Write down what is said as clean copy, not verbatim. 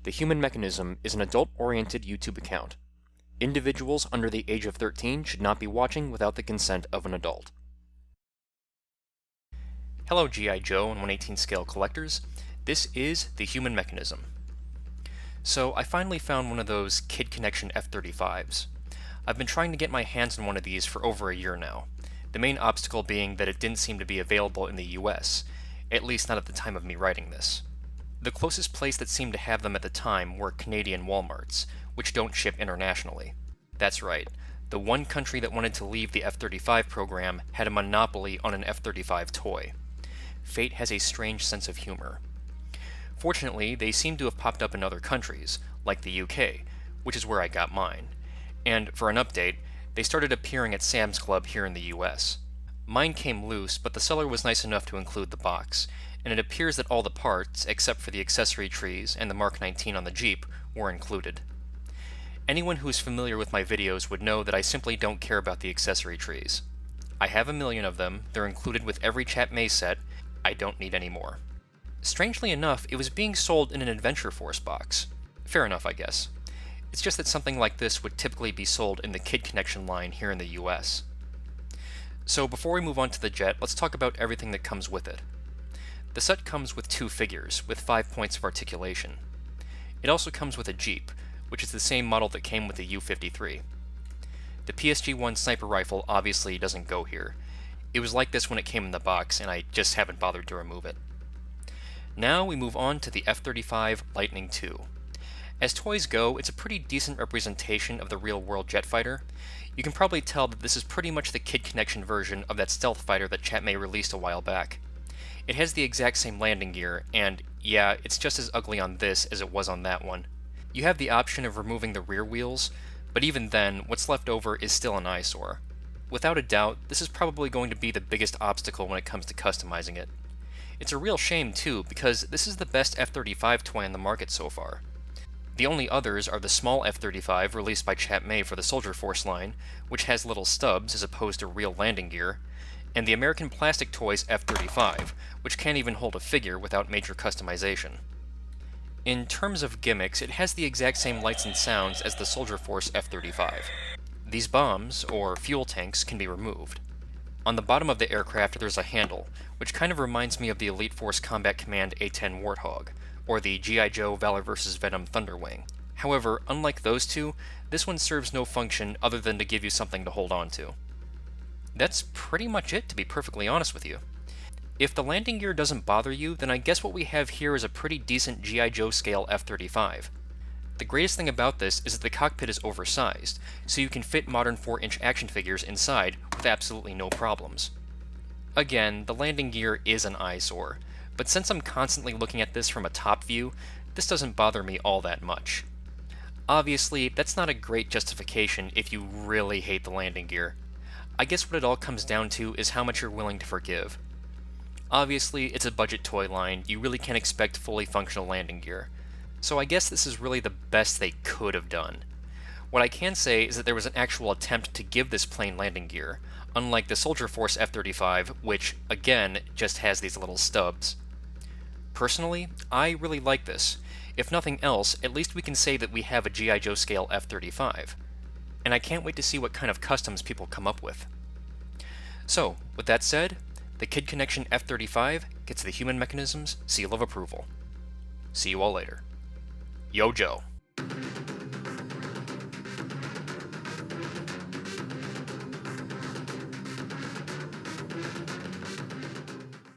The Human Mechanism is an adult-oriented YouTube account. Individuals under the age of 13 should not be watching without the consent of an adult. Hello G.I. Joe and 1/18 scale collectors. This is The Human Mechanism. So I finally found one of those Kid Connection F-35s. I've been trying to get my hands on one of these for over a year now, the main obstacle being that it didn't seem to be available in the US, at least not at the time of me writing this. The closest place that seemed to have them at the time were Canadian Walmarts, which don't ship internationally. That's right, the one country that wanted to leave the F-35 program had a monopoly on an F-35 toy. Fate has a strange sense of humor. Fortunately, they seem to have popped up in other countries, like the UK, which is where I got mine. And for an update, they started appearing at Sam's Club here in the US. Mine came loose, but the seller was nice enough to include the box, and it appears that all the parts, except for the accessory trees and the Mark 19 on the Jeep, were included. Anyone who's familiar with my videos would know that I simply don't care about the accessory trees. I have a million of them, they're included with every Chat May set, I don't need any more. Strangely enough, it was being sold in an Adventure Force box. Fair enough, I guess. It's just that something like this would typically be sold in the Kid Connection line here in the US. So before we move on to the jet, let's talk about everything that comes with it. The set comes with 2 figures, with 5 points of articulation. It also comes with a Jeep, which is the same model that came with the U-53. The PSG-1 sniper rifle obviously doesn't go here. It was like this when it came in the box, and I just haven't bothered to remove it. Now we move on to the F-35 Lightning II. As toys go, it's a pretty decent representation of the real-world jet fighter. You can probably tell that this is pretty much the Kid Connection version of that stealth fighter that Chat May released a while back. It has the exact same landing gear, and yeah, it's just as ugly on this as it was on that one. You have the option of removing the rear wheels, but even then, what's left over is still an eyesore. Without a doubt, this is probably going to be the biggest obstacle when it comes to customizing it. It's a real shame too, because this is the best F-35 toy on the market so far. The only others are the small F-35 released by Chat May for the Soldier Force line, which has little stubs as opposed to real landing gear, and the American Plastic Toys F-35, which can't even hold a figure without major customization. In terms of gimmicks, it has the exact same lights and sounds as the Soldier Force F-35. These bombs, or fuel tanks, can be removed. On the bottom of the aircraft there's a handle, which kind of reminds me of the Elite Force Combat Command A-10 Warthog, or the G.I. Joe Valor vs. Venom Thunderwing. However, unlike those two, this one serves no function other than to give you something to hold on to. That's pretty much it, to be perfectly honest with you. If the landing gear doesn't bother you, then I guess what we have here is a pretty decent G.I. Joe scale F-35. The greatest thing about this is that the cockpit is oversized, so you can fit modern 4-inch action figures inside with absolutely no problems. Again, the landing gear is an eyesore, but since I'm constantly looking at this from a top view, this doesn't bother me all that much. Obviously, that's not a great justification if you really hate the landing gear. I guess what it all comes down to is how much you're willing to forgive. Obviously, it's a budget toy line, you really can't expect fully functional landing gear. So I guess this is really the best they could have done. What I can say is that there was an actual attempt to give this plain landing gear, unlike the Soldier Force F-35, which, again, just has these little stubs. Personally, I really like this. If nothing else, at least we can say that we have a G.I. Joe scale F-35. And I can't wait to see what kind of customs people come up with. So, with that said, the Kid Connection F-35 gets the Human Mechanism's seal of approval. See you all later. Yo Joe.